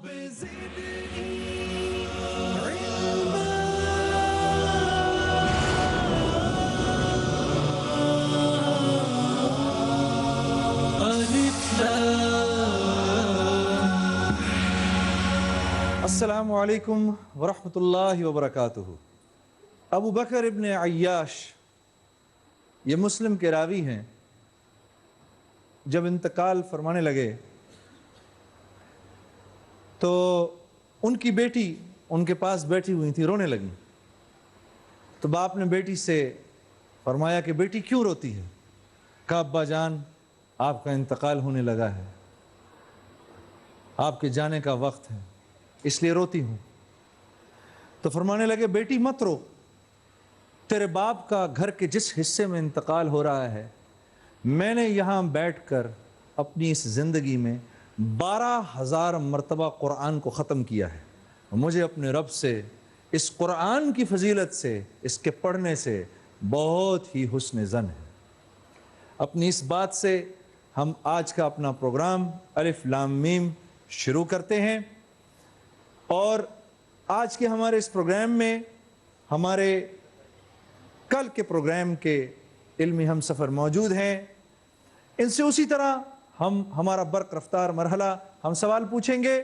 رب زدني علما السلام علیکم ورحمۃ اللہ وبرکاتہ۔ ابو بکر ابن عیاش یہ مسلم کے راوی ہیں، جب انتقال فرمانے لگے تو ان کی بیٹی ان کے پاس بیٹھی ہوئی تھی، رونے لگی۔ تو باپ نے بیٹی سے فرمایا کہ بیٹی کیوں روتی ہے؟ کہا ابا جان آپ کا انتقال ہونے لگا ہے، آپ کے جانے کا وقت ہے، اس لیے روتی ہوں۔ تو فرمانے لگے بیٹی مت رو، تیرے باپ کا گھر کے جس حصے میں انتقال ہو رہا ہے میں نے یہاں بیٹھ کر اپنی اس زندگی میں 12,000 مرتبہ قرآن کو ختم کیا ہے۔ مجھے اپنے رب سے اس قرآن کی فضیلت سے، اس کے پڑھنے سے بہت ہی حسن ظن ہے۔ اپنی اس بات سے ہم آج کا اپنا پروگرام الف لام میم شروع کرتے ہیں، اور آج کے ہمارے اس پروگرام میں ہمارے کل کے پروگرام کے علمی ہم سفر موجود ہیں۔ ان سے اسی طرح ہمارا برق رفتار مرحلہ ہم سوال پوچھیں گے،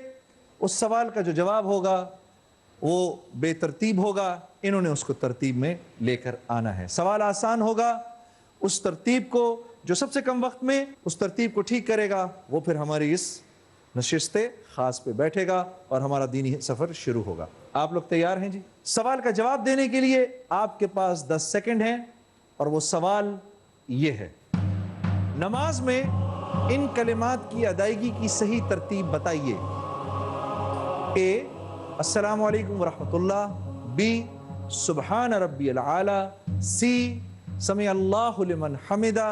اس سوال کا جو جواب ہوگا وہ بے ترتیب ہوگا، انہوں نے اس کو ترتیب میں لے کر آنا ہے۔ سوال آسان ہوگا، اس ترتیب کو جو سب سے کم وقت میں اس ترتیب کو ٹھیک کرے گا وہ پھر ہماری اس نشست خاص پہ بیٹھے گا اور ہمارا دینی سفر شروع ہوگا۔ آپ لوگ تیار ہیں جی؟ سوال کا جواب دینے کے لیے آپ کے پاس 10 سیکنڈ ہیں، اور وہ سوال یہ ہے، نماز میں ان کلمات کی ادائیگی کی صحیح ترتیب بتائیے۔ اے السلام علیکم ورحمۃ اللہ، بی سبحان ربی العالی، سی سمع اللہ لمن حمدہ،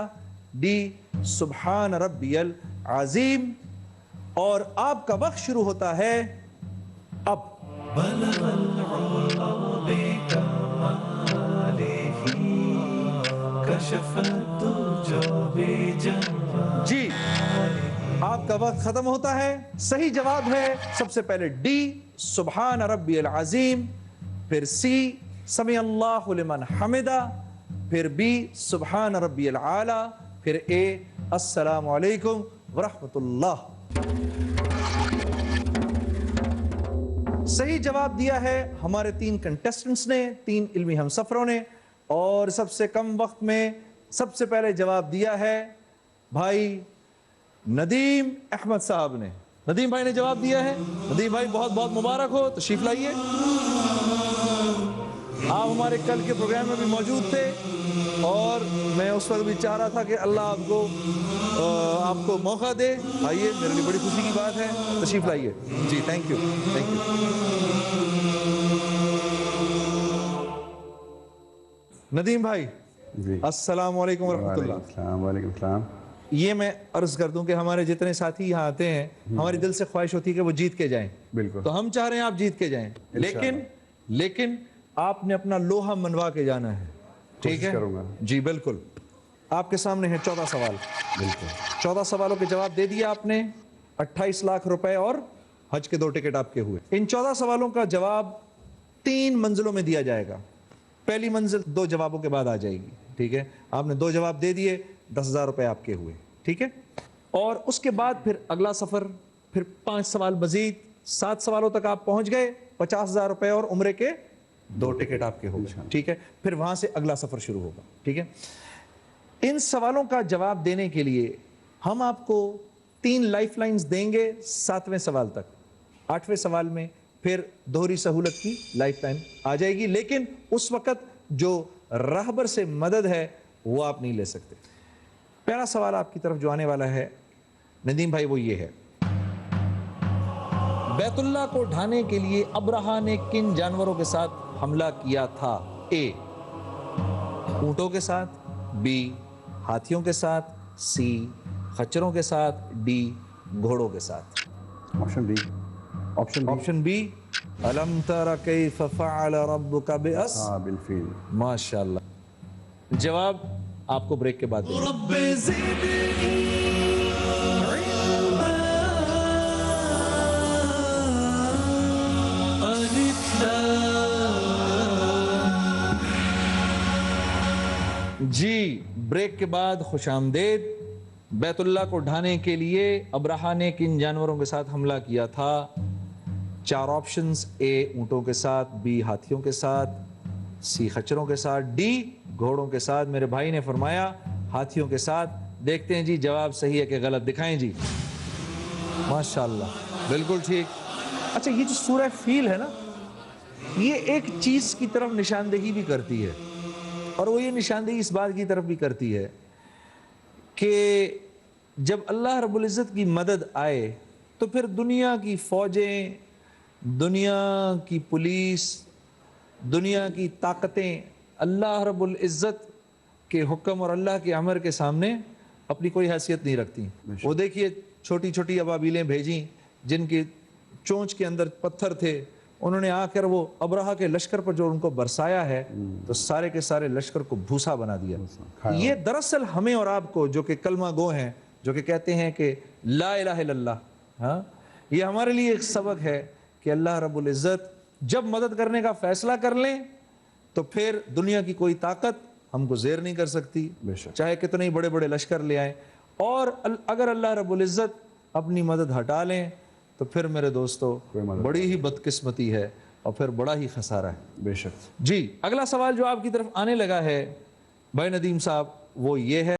ڈی سبحان ربی العظیم۔ اور آپ کا وقت شروع ہوتا ہے اب۔ بلغ العلا بکمالہ کشف الدجی بجمالہ۔ جی آپ کا وقت ختم ہوتا ہے۔ صحیح جواب ہے سب سے پہلے ڈی سبحان ربی العظیم، پھر سی سمع اللہ لمن حمدہ، پھر بی سبحان ربی العالی، پھر اے السلام علیکم ورحمۃ اللہ۔ صحیح جواب دیا ہے ہمارے 3 کنٹیسٹنٹس نے، 3 علمی ہم سفروں نے، اور سب سے کم وقت میں سب سے پہلے جواب دیا ہے بھائی ندیم احمد صاحب نے۔ ندیم بھائی نے جواب دیا ہے۔ ندیم بھائی بہت بہت مبارک ہو، تشریف لائیے۔ آپ ہمارے کل کے پروگرام میں بھی موجود تھے، اور میں اس وقت بھی چاہ رہا تھا کہ اللہ آپ کو موقع دے۔ آئیے، میرے لیے بڑی خوشی کی بات ہے، تشریف لائیے جی۔ Thank you, thank you. Nadeem بھائی جی السلام علیکم ورحمۃ اللہ۔ السلام علیکم السلام۔ یہ میں عرض کر دوں کہ ہمارے جتنے ساتھی یہاں آتے ہیں ہماری دل سے خواہش ہوتی ہے کہ وہ جیت کے جائیں، بالکل، تو ہم چاہ رہے ہیں آپ جیت کے جائیں، لیکن آپ نے اپنا لوہا منوا کے جانا ہے، ٹھیک ہے؟ کروں گا جی بالکل۔ آپ کے سامنے ہیں 14 سوال، بالکل 14 سوالوں کے جواب دے دیا آپ نے، 28 لاکھ روپے اور حج کے 2 ٹکٹ آپ کے ہوئے۔ ان 14 سوالوں کا جواب 3 منزلوں میں دیا جائے گا۔ پہلی منزل 2 جوابوں کے بعد آ جائے گی، ٹھیک ہے؟ آپ نے 2 جواب دے دیے، 10,000 روپے آپ کے ہوئے، ٹھیک ہے؟ اور اس کے بعد پھر اگلا سفر، پھر 5 سوال مزید، 7 سوالوں تک آپ پہنچ گئے، 50,000 روپے اور عمرے کے 2 ٹکٹ آپ کے ہو گئے، ٹھیک ہے؟ پھر وہاں سے اگلا سفر شروع ہوگا، ٹھیک ہے؟ ان سوالوں کا جواب دینے کے لیے ہم آپ کو 3 لائف لائنز دیں گے 7ویں سوال تک۔ 8ویں سوال میں پھر دوہری سہولت کی لائف لائن آ جائے گی، لیکن اس وقت جو راہبر سے مدد ہے وہ آپ نہیں لے سکتے۔ پہلا سوال آپ کی طرف جو آنے والا ہے ندیم بھائی وہ یہ ہے، بیت اللہ کو ڈھانے کے لیے ابرہہ نے کن جانوروں کے ساتھ حملہ کیا تھا؟ اے اونٹوں کے ساتھ، بی ہاتھیوں کے ساتھ، سی خچروں کے ساتھ، ڈی گھوڑوں کے ساتھ۔ آپشن بی الم تر کیف فعل ربک اصحاب الفیل۔ ماشاء اللہ۔ جواب آپ کو بریک کے بعد دیں گے۔ جی بریک کے بعد خوش آمدید. بیت اللہ کو ڈھانے کے لیے ابرہا نے کن جانوروں کے ساتھ حملہ کیا تھا؟ 4 آپشنز: اے اونٹوں کے ساتھ، بی ہاتھیوں کے ساتھ، سی خچروں کے ساتھ، ڈی گھوڑوں کے ساتھ. میرے بھائی نے فرمایا ہاتھیوں کے ساتھ. دیکھتے ہیں جی جواب صحیح ہے کہ غلط، دکھائیں جی. ماشاءاللہ بالکل ٹھیک. اچھا یہ جو سورہ فیل ہے نا، یہ ایک چیز کی طرف نشاندہی بھی کرتی ہے، اور وہ یہ نشاندہی اس بات کی طرف بھی کرتی ہے کہ جب اللہ رب العزت کی مدد آئے تو پھر دنیا کی فوجیں، دنیا کی پولیس، دنیا کی طاقتیں اللہ رب العزت کے حکم اور اللہ کے امر کے سامنے اپنی کوئی حیثیت نہیں رکھتی. وہ دیکھیے چھوٹی چھوٹی ابابیلیں بھیجیں جن کی چونچ کے اندر پتھر تھے، انہوں نے آ کر وہ ابرہا کے لشکر پر جو ان کو برسایا ہے تو سارے کے سارے لشکر کو بھوسا بنا دیا. یہ دراصل ہمیں اور آپ کو جو کہ کلمہ گو ہیں، جو کہ کہتے ہیں کہ لا الہ الا اللہ، ہاں، یہ ہمارے لیے ایک سبق ہے کہ اللہ رب العزت جب مدد کرنے کا فیصلہ کر لیں تو پھر دنیا کی کوئی طاقت ہم کو زیر نہیں کر سکتی، چاہے کتنے ہی بڑے بڑے لشکر لے آئیں. اور اگر اللہ رب العزت اپنی مدد ہٹا لیں تو پھر میرے دوستو بڑی ہی بدقسمتی ہے اور پھر بڑا ہی خسارہ ہے. بے شک. جی اگلا سوال جو آپ کی طرف آنے لگا ہے بھائی ندیم صاحب، وہ یہ ہے: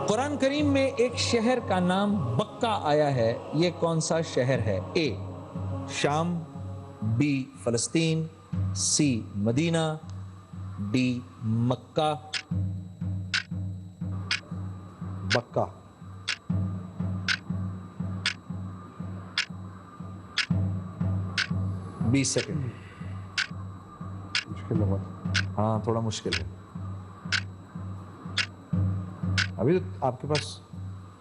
قرآن کریم میں ایک شہر کا نام بکہ آیا ہے، یہ کون سا شہر ہے؟ اے شام، بی فلسطین، سی مدینہ، ڈی مکہ. بکہ. 20 سیکنڈ. مشکل ہے، ہاں تھوڑا مشکل ہے. ابھی تو آپ کے پاس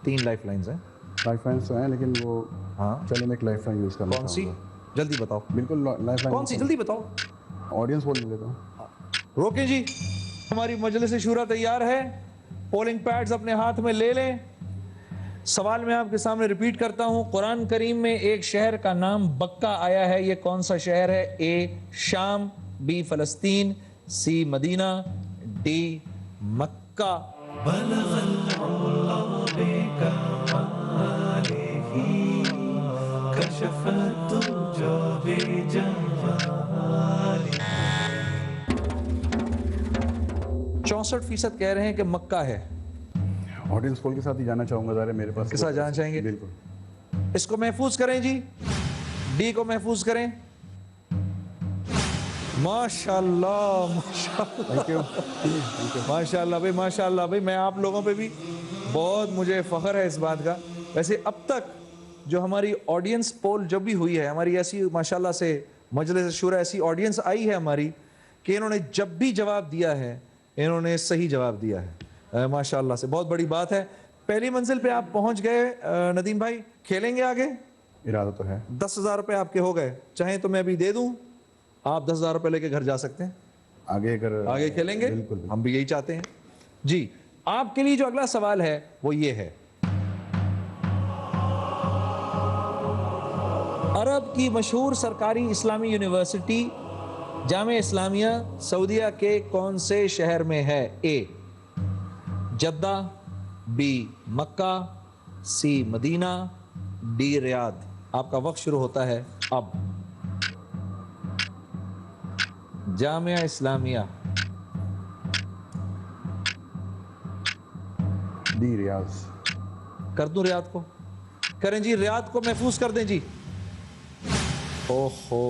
3 لائف لائنز ہیں. لائف لائنس تو ہیں لیکن وہ ہاں چلے میں ایک لائف لائن یوز کرنا کون سی؟ چاہوں گا. جلدی بتاؤ. بالکل لائف لائن کون سی؟ جلدی بتاؤ. آڈینس بول لیتا ہوں. روکیں جی، ہماری مجلس شورا تیار ہے. پولنگ پیڈز اپنے ہاتھ میں لے لیں. سوال میں آپ کے سامنے ریپیٹ کرتا ہوں. قرآن کریم میں ایک شہر کا نام بکہ آیا ہے، یہ کون سا شہر ہے؟ اے شام، بی فلسطین، سی مدینہ، ڈی مکہ. بلغ العلا بکمالہ کشف الدجى بجمالہ. 64% کہہ رہے ہیں کہ مکہ ہے. آڈینس پول کے ساتھ ہی جانا چاہوں گا. ظاہر ہے میرے پاس کے ساتھ جانا چاہیں گے؟ بالکل. اس کو محفوظ کریں جی، ڈی کو محفوظ کریں. ماشاءاللہ ماشاءاللہ بھائی، ماشاءاللہ بھائی. میں آپ لوگوں پہ بھی بہت مجھے فخر ہے اس بات کا. ویسے اب تک جو ہماری آڈینس پول جب بھی ہوئی ہے، ہماری ایسی ماشاءاللہ سے مجلس شورا ایسی آڈینس آئی ہے ہماری کہ انہوں نے جب بھی جواب دیا ہے انہوں نے صحیح جواب دیا ہے. ماشاءاللہ سے بہت بڑی بات ہے. پہلی منزل پہ آپ پہنچ گئے. ندیم بھائی کھیلیں گے آگے؟ ارادہ تو ہے. 10,000 روپے آپ کے ہو گئے. چاہیں تو میں ابھی دے دوں، آپ 10,000 روپے لے کے گھر جا سکتے ہیں. آگے اگر آگے کھیلیں گے؟ بالکل. ہم بھی یہی چاہتے ہیں. جی آپ کے لیے جو اگلا سوال ہے وہ یہ ہے: عرب کی مشہور سرکاری اسلامی یونیورسٹی جامعہ اسلامیہ سعودیہ کے کون سے شہر میں ہے؟ A Jeddah, B Mecca, C Medina, D Riyadh. آپ کا وقت شروع ہوتا ہے اب. جامعہ اسلامیہ. D Riyadh. کر دوں ریاض کو؟ کریں جی، ریاض کو محفوظ کر دیں جی. اوہو،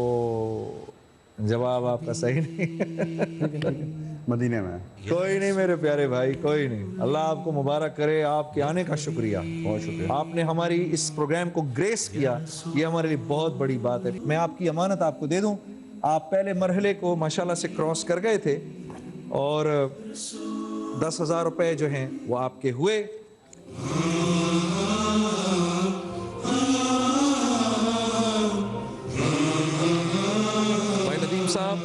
جواب آپ کا صحیح نہیں. مدینے میں. کوئی نہیں میرے پیارے بھائی، کوئی نہیں. اللہ آپ کو مبارک کرے. آپ کے آنے کا شکریہ. بہت شکریہ. آپ نے ہماری اس پروگرام کو گریس کیا، یہ ہمارے لیے بہت بڑی بات ہے. میں آپ کی امانت آپ کو دے دوں. آپ پہلے مرحلے کو ماشاءاللہ سے کراس کر گئے تھے اور 10,000 روپے جو ہیں وہ آپ کے ہوئے. بھائی ندیم صاحب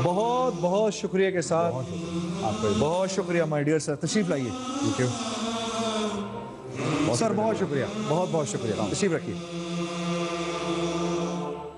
بہت بہت شکریہ کے ساتھ. آپ کا بہت شکریہ مائی ڈیئر سر. تشریف لائیے. Thank you sir. بہت شکریہ، بہت بہت شکریہ. تشریف رکھیے.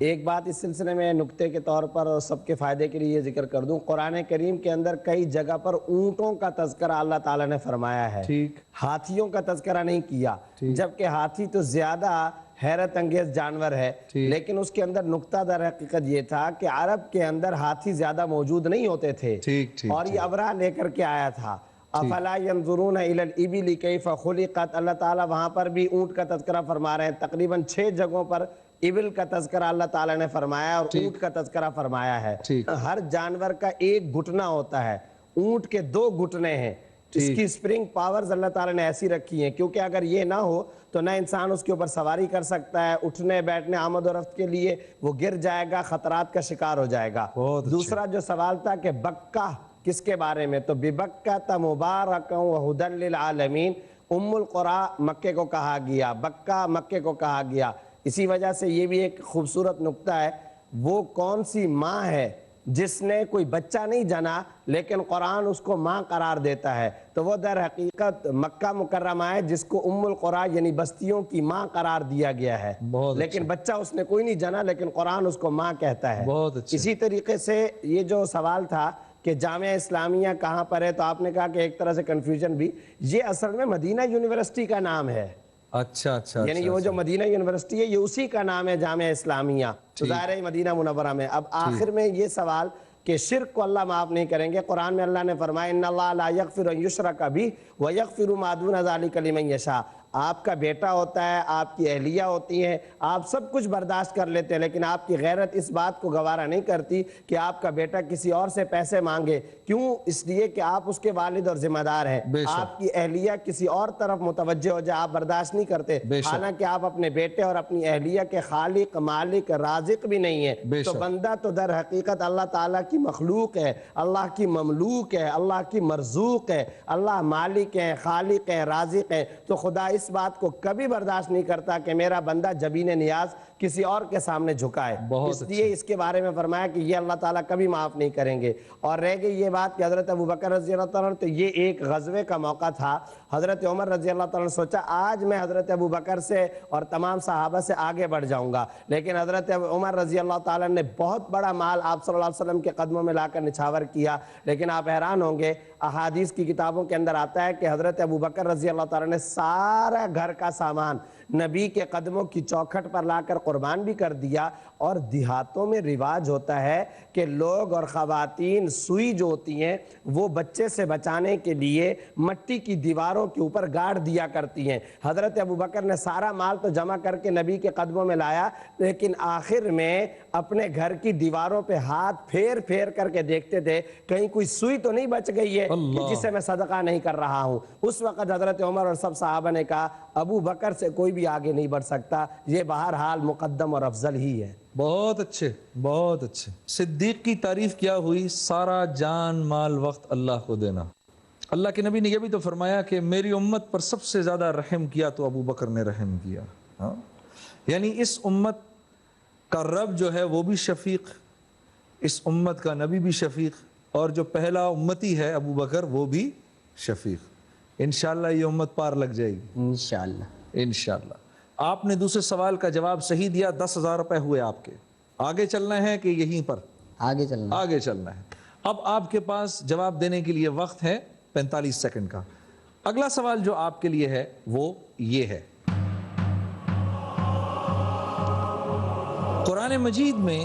ایک بات اس سلسلے میں نکتے کے طور پر اور سب کے فائدے کے لیے یہ ذکر کر دوں، قرآن کریم کے اندر کئی جگہ پر اونٹوں کا تذکرہ اللہ تعالیٰ نے فرمایا ہے، ٹھیک، ہاتھیوں کا تذکرہ نہیں کیا، جبکہ ہاتھی تو زیادہ حیرت انگیز جانور ہے، لیکن اس کے اندر نکتہ در حقیقت یہ تھا کہ عرب کے اندر ہاتھی زیادہ موجود نہیں ہوتے تھے، اور یہ ابرہ لے کر کے آیا تھا۔ افلا ينظرون الى الابل كيف خلقت، اللہ تعالیٰ وہاں پر بھی اونٹ کا تذکرہ فرما رہے ہیں، تقریباً 6 جگہوں پر ابل کا تذکرہ اللہ تعالیٰ نے فرمایا ہے اور اونٹ کا تذکرہ فرمایا ہے۔ ہر جانور کا ایک گھٹنا ہوتا ہے، اونٹ کے 2 گھٹنے ہیں، اس کی سپرنگ پاورز اللہ تعالیٰ نے ایسی رکھی ہیں، کیونکہ اگر یہ نہ ہو تو نہ انسان اس کے اوپر سواری کر سکتا ہے، اٹھنے بیٹھنے آمد و رفت کے لیے وہ گر جائے گا، خطرات کا شکار ہو جائے گا۔ دوسرا جو سوال تھا کہ بکہ کس کے بارے میں، تو ببکہ مبارکا وہدی للعالمین، ام القری مکے کو کہا گیا، بکہ مکے کو کہا گیا۔ اسی وجہ سے یہ بھی ایک خوبصورت نکتہ ہے، وہ کون سی ماں ہے جس نے کوئی بچہ نہیں جنا لیکن قرآن اس کو ماں قرار دیتا ہے، تو وہ در حقیقت مکہ مکرمہ ہے جس کو ام القری یعنی بستیوں کی ماں قرار دیا گیا ہے، لیکن بچہ اس نے کوئی نہیں جنا لیکن قرآن اس کو ماں کہتا ہے۔ اسی طریقے سے یہ جو سوال تھا کہ جامعہ اسلامیہ کہاں پر ہے، تو آپ نے کہا کہ ایک طرح سے کنفیوژن بھی، یہ اصل میں مدینہ یونیورسٹی کا نام ہے۔ اچھا، یعنی وہ جو مدینہ یونیورسٹی ہے یہ اسی کا نام ہے، جامعہ اسلامیہ، ظاہر مدینہ منورہ میں۔ اب آخر میں یہ سوال کہ شرک کو اللہ معاف نہیں کریں گے، قرآن میں اللہ نے فرمایا ان اللہ لا یغفر ان یشرک بہ ویغفر ما دون ذلک لمن یشاء۔ آپ کا بیٹا ہوتا ہے، آپ کی اہلیہ ہوتی ہیں، آپ سب کچھ برداشت کر لیتے ہیں، لیکن آپ کی غیرت اس بات کو گوارا نہیں کرتی کہ آپ کا بیٹا کسی اور سے پیسے مانگے۔ کیوں؟ اس لیے کہ آپ اس کے والد اور ذمہ دار ہیں، آپ کی اہلیہ کسی اور طرف متوجہ ہو جائے آپ برداشت نہیں کرتے، حالانکہ آپ اپنے بیٹے اور اپنی اہلیہ کے خالق، مالک، رازق بھی نہیں ہیں۔ تو بندہ تو در حقیقت اللہ تعالیٰ کی مخلوق ہے، اللہ کی مملوک ہے، اللہ کی مرزوق ہے، اللہ مالک ہے، خالق ہے، رازق ہے۔ تو خدا اس بات کو کبھی برداشت نہیں کرتا کہ میرا بندہ جبین نیاز کسی اور کے سامنے جھکائے، اس لیے اس کے بارے میں فرمایا کہ یہ اللہ تعالیٰ کبھی معاف نہیں کریں گے۔ اور رہ گئی یہ بات کہ حضرت ابوبکر رضی اللہ تعالیٰ تو یہ ایک غزوے کا موقع تھا، حضرت عمر رضی اللہ تعالیٰ نے سوچا آج میں حضرت ابوبکر سے اور تمام صحابہ سے آگے بڑھ جاؤں گا، لیکن حضرت عمر رضی اللہ تعالیٰ نے بہت بڑا مال آپ صلی اللہ علیہ وسلم کے قدموں میں لا کر نچھاور کیا، لیکن آپ حیران ہوں گے احادیث کی کتابوں کے اندر آتا ہے کہ حضرت ابوبکر رضی اللہ تعالیٰ نے سارا گھر کا سامان نبی کے قدموں کی چوکھٹ پر لا کر قربان بھی کر دیا۔ اور دیہاتوں میں رواج ہوتا ہے کہ لوگ اور خواتین سوئی جو ہوتی ہیں وہ بچے سے بچانے کے لیے مٹی کی دیواروں کے اوپر گاڑ دیا کرتی ہیں۔ حضرت ابوبکر نے سارا مال تو جمع کر کے نبی کے قدموں میں لایا، لیکن آخر میں اپنے گھر کی دیواروں پہ ہاتھ پھیر پھیر کر کے دیکھتے تھے کہیں کوئی سوئی تو نہیں بچ گئی ہے کہ جسے میں صدقہ نہیں کر رہا ہوں۔ اس وقت حضرت عمر اور سب صحابہ نے کہا ابو بکر سے کوئی بھی آگے نہیں بڑھ سکتا، یہ بہرحال مقدم اور افضل ہی ہے۔ بہت اچھے، بہت اچھے۔ صدیق کی تعریف کیا ہوئی؟ سارا جان مال وقت اللہ کو دینا۔ اللہ کے نبی نے یہ بھی تو فرمایا کہ میری امت پر سب سے زیادہ رحم کیا تو ابو بکر نے رحم کیا۔ یعنی اس امت کا رب جو ہے وہ بھی شفیق، اس امت کا نبی بھی شفیق، اور جو پہلا امتی ہے ابو بکر وہ بھی شفیق۔ انشاءاللہ یہ امت پار لگ جائے گی انشاءاللہ۔ انشاءاللہ۔ آپ نے دوسرے سوال کا جواب صحیح دیا، 10,000 روپے ہوئے آپ کے۔ آگے چلنا ہے کہ یہیں پر آگے چلنا؟ آگے چلنا ہے۔ اب آپ کے پاس جواب دینے کے لیے وقت ہے 45 سیکنڈ کا۔ اگلا سوال جو آپ کے لیے ہے وہ یہ ہے، قرآن مجید میں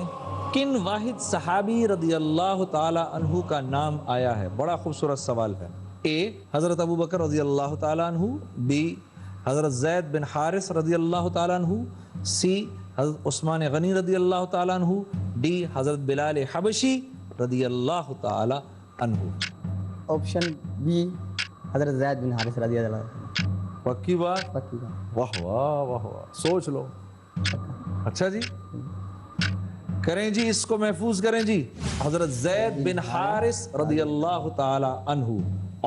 کن واحد صحابی رضی اللہ تعالی عنہ کا نام آیا ہے؟ بڑا خوبصورت سوال ہے۔ اے حضرت ابو بکر رضی اللہ تعالی عنہ، بی حضرت زید بن حارث رضی اللہ تعالی عنہ، سی حضرت عثمان غنی رضی اللہ تعالی عنہ، ڈی حضرت بلال حبشی رضی اللہ تعالی عنہ۔ آپشن بی حضرت زید بن حارث رضی اللہ عنہ۔ پکی بات؟ پکی بات۔ واہ واہ واہ واہ، سوچ لو۔ اچھا جی، کریں جی، اس کو محفوظ کریں جی۔ حضرت زید بن حارث رضی اللہ تعالی عنہ،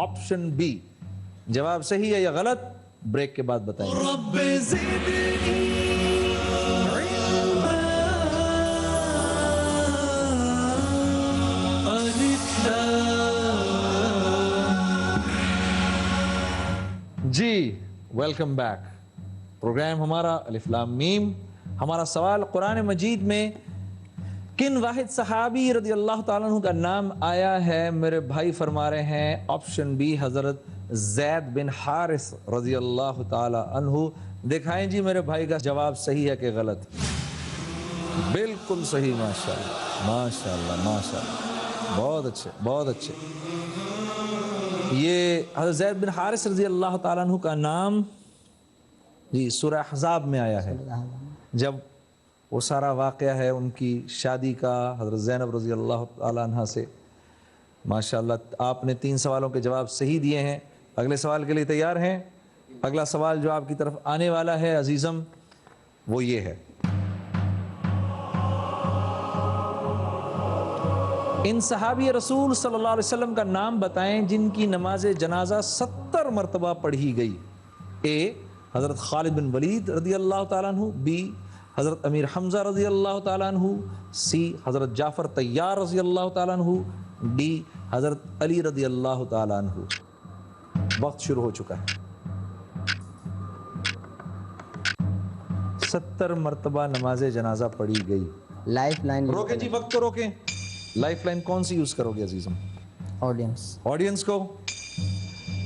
آپشن بی۔ جواب صحیح ہے یا غلط؟ بریک کے بعد بتائیں گے۔ رب زدنی علما الف لام۔ جی ویلکم بیک۔ پروگرام ہمارا الف لام میم ہمارا سوال قرآن مجید میں کن واحد صحابی رضی اللہ تعالیٰ عنہ کا نام آیا ہے؟ میرے بھائی فرما رہے ہیں آپشن بی حضرت زید بن حارث رضی اللہ تعالیٰ عنہ۔ دکھائیں جی میرے بھائی کا جواب صحیح ہے کہ غلط؟ بالکل صحیح، ماشاءاللہ ماشاءاللہ ماشاءاللہ، بہت اچھے بہت اچھے۔ یہ حضرت زید بن حارث رضی اللہ تعالیٰ عنہ کا نام جی سورہ احزاب میں آیا ہے، جب وہ سارا واقعہ ہے ان کی شادی کا حضرت زینب رضی اللہ تعالیٰ عنہ سے۔ ماشاءاللہ آپ نے 3 سوالوں کے جواب صحیح دیے ہیں۔ اگلے سوال کے لیے تیار ہیں؟ اگلا سوال جو آپ کی طرف آنے والا ہے عزیزم وہ یہ ہے، ان صحابی رسول صلی اللہ علیہ وسلم کا نام بتائیں جن کی نماز جنازہ 70 مرتبہ پڑھی گئی۔ اے حضرت خالد بن ولید رضی اللہ تعالیٰ عنہ، بی حضرت امیر حمزہ رضی اللہ تعالیٰ عنہ، سی حضرت جعفر طیار رضی اللہ تعالیٰ عنہ، ڈی حضرت علی رضی اللہ تعالیٰ عنہ۔ وقت شروع ہو چکا ہے۔ 70 مرتبہ نماز جنازہ پڑھی گئی۔ لائف لائن روکیں جی، وقت کو روکیں۔ لائف لائن کون سی یوز کرو گے عزیزم؟ آڈینس کو،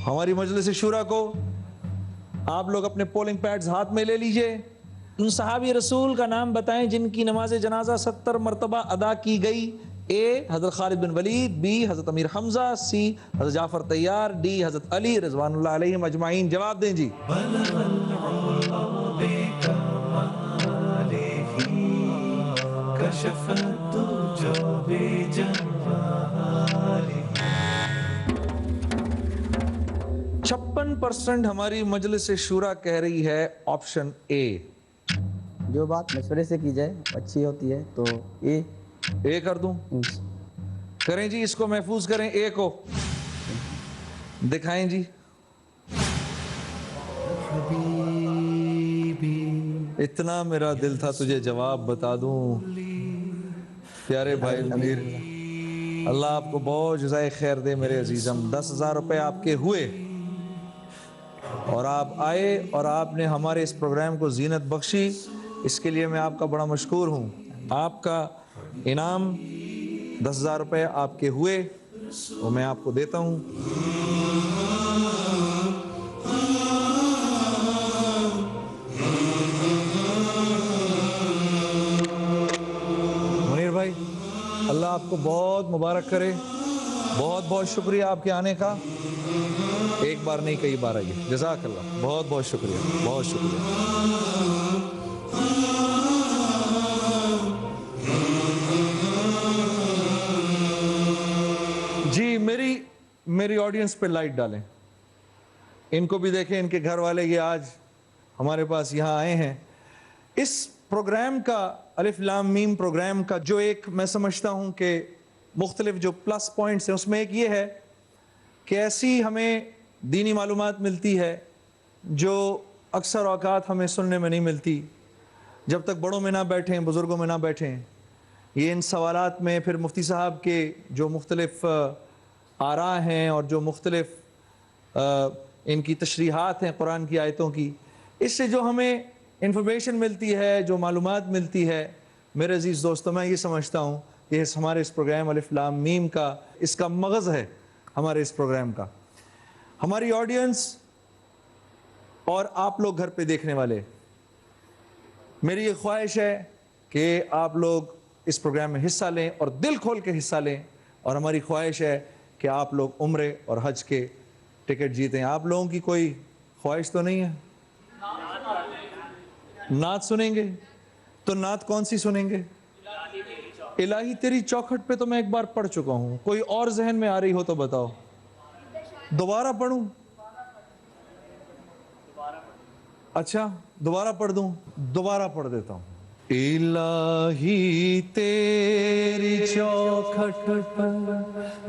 ہماری مجلس شورا کو، آپ لوگ اپنے پولنگ پیڈز ہاتھ میں لے لیجئے۔ ان صحابی رسول کا نام بتائیں جن کی نماز جنازہ 70 مرتبہ ادا کی گئی۔ اے حضرت خالد بن ولید، بی حضرت امیر حمزہ، سی حضرت جعفر طیار، ڈی حضرت علی رضوان اللہ علیہم اجمعین۔ جواب دیں جی۔ چھپن % ہماری مجلس شورا کہہ رہی ہے آپشن اے۔ جو بات مشورے سے کی جائے اچھی ہوتی ہے، تو اے کر دوں؟ کریں جی، اس کو محفوظ کریں، اے کو دکھائیں جی۔ اتنا میرا دل تھا تجھے جواب بتا دوں۔ پیارے بھائی امیر، اللہ آپ کو بہت جزائے خیر دے میرے عزیزم۔ 10,000 روپے آپ کے ہوئے اور آپ آئے اور آپ نے ہمارے اس پروگرام کو زینت بخشی، اس کے لیے میں آپ کا بڑا مشکور ہوں۔ آپ کا انعام 10,000 روپے آپ کے ہوئے، وہ میں آپ کو دیتا ہوں۔ منیر بھائی، اللہ آپ کو بہت مبارک کرے، بہت بہت شکریہ آپ کے آنے کا۔ ایک بار نہیں کئی بار آئیے، جزاک اللہ، بہت بہت شکریہ، بہت شکریہ۔ جی میری آڈینس پہ لائٹ ڈالیں، ان کو بھی دیکھیں، ان کے گھر والے یہ آج ہمارے پاس یہاں آئے ہیں۔ اس پروگرام کا الف لام میم پروگرام کا جو ایک میں سمجھتا ہوں کہ مختلف جو پلس پوائنٹس ہیں، اس میں ایک یہ ہے کہ ایسی ہمیں دینی معلومات ملتی ہے جو اکثر اوقات ہمیں سننے میں نہیں ملتی جب تک بڑوں میں نہ بیٹھیں، بزرگوں میں نہ بیٹھیں۔ یہ ان سوالات میں پھر مفتی صاحب کے جو مختلف آراء ہیں اور جو مختلف ان کی تشریحات ہیں قرآن کی آیتوں کی، اس سے جو ہمیں انفارمیشن ملتی ہے، جو معلومات ملتی ہے، میرے عزیز دوستوں، میں یہ سمجھتا ہوں کہ ہمارے اس پروگرام الف لام میم کا اس کا مغز ہے ہمارے اس پروگرام کا۔ ہماری آڈینس اور آپ لوگ گھر پہ دیکھنے والے، میری یہ خواہش ہے کہ آپ لوگ اس پروگرام میں حصہ لیں اور دل کھول کے حصہ لیں، اور ہماری خواہش ہے کہ آپ لوگ عمرے اور حج کے ٹکٹ جیتیں۔ آپ لوگوں کی کوئی خواہش تو نہیں ہے؟ نعت سنیں گے؟ تو نعت کون سی سنیں گے؟ الہی تیری چوکھٹ پہ تو میں ایک بار پڑھ چکا ہوں، کوئی اور ذہن میں آ رہی ہو تو بتاؤ۔ دوبارہ پڑھوں؟ اچھا دوبارہ پڑھ دوں؟ دوبارہ پڑھ دیتا ہوں۔ الہی تیری چوکھٹ پر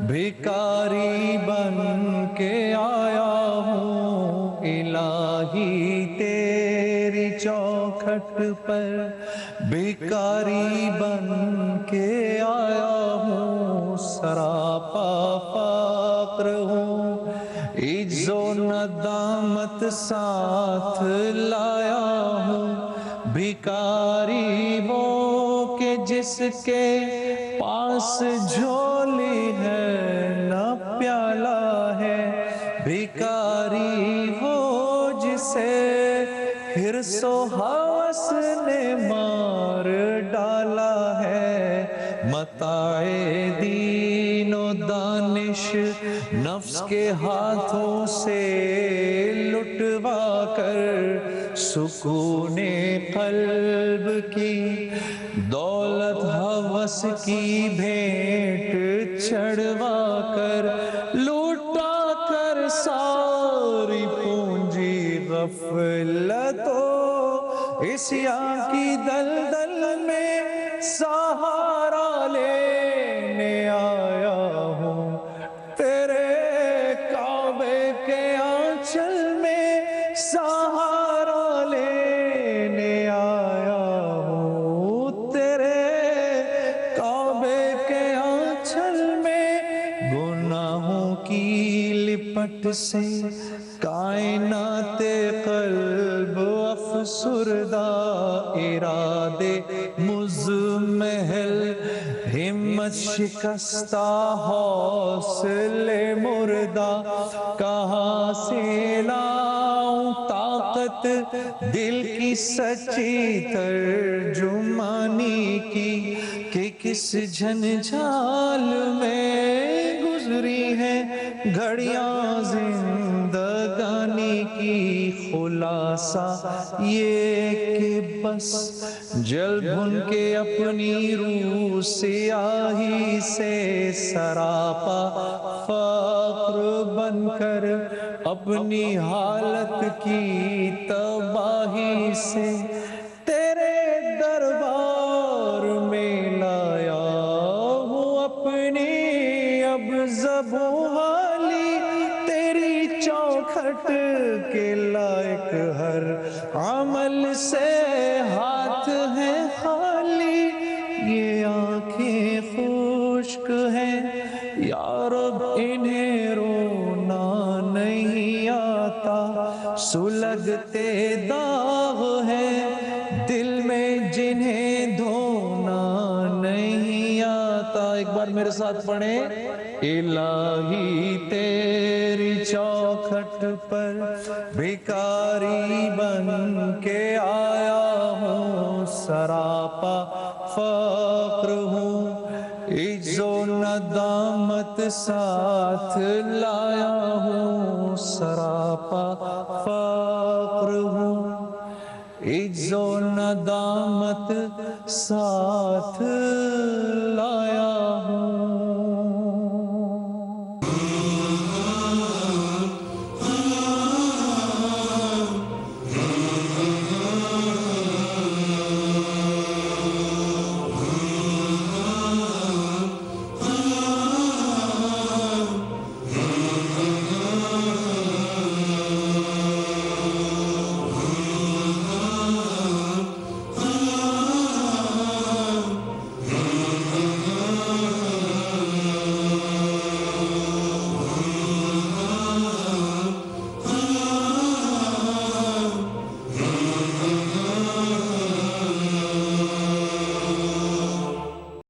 بھکاری بن کے آیا ہوں، الہی تیری چوکھٹ پر بھکاری بن کے آیا ہوں، سراپا فقر ہوں، عجز و ندامت ساتھ لایا ہوں، بھکاری وہ کہ جس کے پاس جھولی ہے نہ پیالہ ہے، بھکاری وہ جسے حرص و ہوس نے مار ڈالا ہے، متاع دین و دانش نفس کے ہاتھوں سے لٹوا کر، سکون قلب کی دولت ہوس کی بھینٹ چڑھوا کر، لوٹا کر ساری پونجی غفلت و عصیاں کی دلدل میں سہارا لینے آیا ہوں، تیرے کعبے کے آنچل میں سہارا لینے آیا ہوں، تیرے کعبے کے آنچل میں گناہوں کی لپٹ سے کائنات قلب افسردہ، ارادے مزمحل ہمت شکستہ حوصلے مردہ، کہاں سے لاؤں طاقت دل کی سچی ترجمانی کی، کہ کس جھنجھال میں گزری ہیں گھڑیاں زندگانی کی، خلاصہ یہ کہ بس جل بھن کے اپنی روح سیاہی سے سراپا فقر بن کر، اپنی حالت کی تباہی سے تیرے دربار میں لایا ہوں اپنی اب زبوں والی، تیری چوکھٹ کے لائق ہر عمل سے ہاتھ ہے خالی، یہ آنکھیں خشک ہیں یا رب انہیں رونا نہیں آتا، سلگتے داغ ہیں دل میں جنہیں دھونا نہیں آتا۔ ایک بار میرے ساتھ پڑھیں، الہی تیری چوکھٹ پر بھکاری بن کے آیا ہوں، سراپا فقر ہوں، عجز و ندامت ساتھ لایا ہوں، سراپا فقر ہوں، عجز و ندامت ساتھ لایا